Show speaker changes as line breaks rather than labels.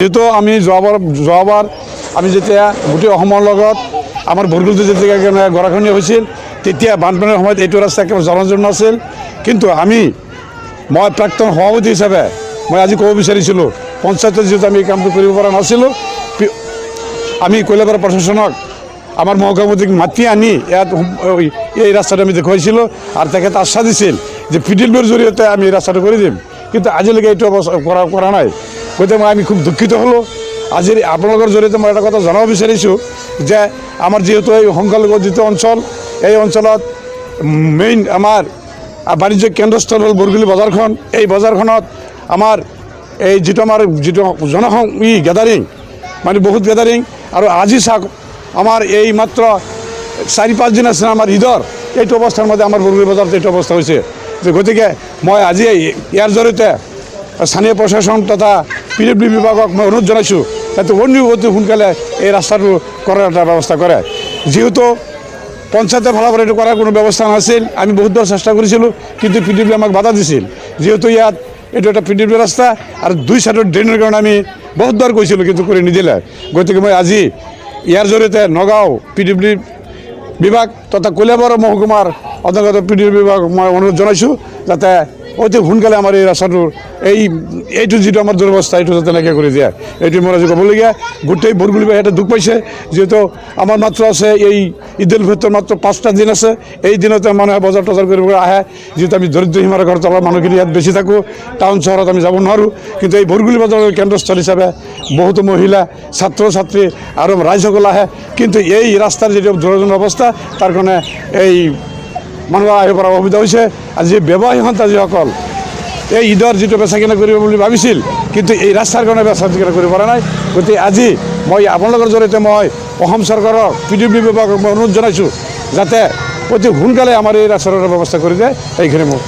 যেহেতু আমি যোৱাবাৰ আমি যেতিয়া গোটেই অসমৰ লগত আমাৰ বৰগুলটো যেতিয়া গৰাখহনীয়া হৈছিল তেতিয়া বানপানীৰ সময়ত এইটো ৰাস্তা একেবাৰে জলজীৰ্ণ আছিল। কিন্তু মই প্ৰাক্তন সভাপতি হিচাপে মই আজি ক'ব বিচাৰিছিলোঁ, পঞ্চায়তত যিহেতু আমি এই কামটো কৰিব পৰা নাছিলোঁ, আমি কৈলাপাৰা প্ৰশাসনক আমাৰ মহকুমাপতিক মাতি আনি ইয়াত এই ৰাস্তাটো আমি দেখুৱাইছিলোঁ আৰু তেখেতে আশ্বাস দিছিল যে PWৰ জৰিয়তে আমি এই ৰাস্তাটো কৰি দিম। কিন্তু আজিলৈকে এইটো কৰা নাই। গতিকে আমি খুব দুঃখিত হ'লোঁ। আজি আপোনালোকৰ জৰিয়তে মই এটা কথা জনাব বিচাৰিছোঁ যে আমাৰ যিহেতু এই সংখ্যালঘু যিটো অঞ্চল, এই অঞ্চলত মেইন আমাৰ বাণিজ্যিক কেন্দ্ৰস্থল হ'ল বৰগুলি বজাৰখন। এই বজাৰখনত আমাৰ এই যিটো গেদাৰিং মানে বহুত গেদাৰিং। আৰু আজি চাওক আমাৰ এই মাত্ৰ 4-5 দিন আছে আমাৰ ঈদৰ এইটো অৱস্থাৰ মধ্যে আমাৰ বৰগুলি বজাৰত এইটো অৱস্থা হৈছে। গতিকে মই আজি ইয়াৰ জৰিয়তে স্থানীয় প্ৰশাসন তথা PW বিভাগক মই অনুৰোধ জনাইছোঁ যাতে অতি সোনকালে এই ৰাস্তাটো কৰাৰ এটা ব্যৱস্থা কৰে। যিহেতু পঞ্চায়তৰ ফালৰ পৰা এইটো কৰাৰ কোনো ব্যৱস্থা নাছিল, আমি বহুতবাৰ চেষ্টা কৰিছিলোঁ, কিন্তু PW আমাক বাধা দিছিল। যিহেতু ইয়াত এইটো এটা PW ৰাস্তা আৰু 2 চাইডৰ ড্ৰেইনৰ কাৰণে আমি বহুতবাৰ কৈছিলোঁ, কিন্তু কৰি নিদিলে। গতিকে মই আজি ইয়াৰ জৰিয়তে নগাঁও PW বিভাগ তথা কৈলাপাৰা মহকুমাৰ অন্তৰ্গত PW বিভাগক মই অনুৰোধ জনাইছোঁ যাতে অতি সোনকালে আমাৰ এই ৰাস্তাটোৰ এইটো যিটো আমাৰ দুৰৱস্থা এইটো যাতে নাইকিয়া কৰি দিয়ে। এইটো মোৰ আজি ক'বলগীয়া। গোটেই বৰগুলিবাসীয়ে দুখ পাইছে, যিহেতু আমাৰ মাত্ৰ আছে এই ঈদুল ফিতৰৰ মাত্ৰ 5টা দিন আছে। এই দিনতে মানুহে বজাৰ তজাৰ কৰিবলৈ আহে। যিহেতু আমি দৰিদ্ৰ সীমাৰ ঘৰৰ তলৰ মানুহখিনি ইয়াত বেছি থাকোঁ, টাউন চহৰত আমি যাব নোৱাৰোঁ। কিন্তু এই বৰগুলি বজাৰৰ কেন্দ্ৰস্থল হিচাপে বহুতো মহিলা, ছাত্ৰ ছাত্ৰী আৰু ৰাইজসকল আহে। কিন্তু এই ৰাস্তাৰ যিটো দুৰ্ঘটনাৰ অৱস্থা তাৰ কাৰণে এই মানুহ আহিব পৰা অসুবিধা হৈছে। আজি ব্যৱসায়ী সন্থা যিসকল এই ঈদৰ যিটো বেচা কিনা কৰিব বুলি ভাবিছিল, কিন্তু এই ৰাস্তাৰ কাৰণে বেচা কিনা কৰিব পৰা নাই। গতিকে আজি মই আপোনালোকৰ জৰিয়তে মই অসম চৰকাৰৰ PW বিভাগক মই অনুৰোধ জনাইছোঁ যাতে অতি সোনকালে আমাৰ এই ৰাস্তাৰ ব্যৱস্থা কৰি দিয়ে। এইখিনি মোক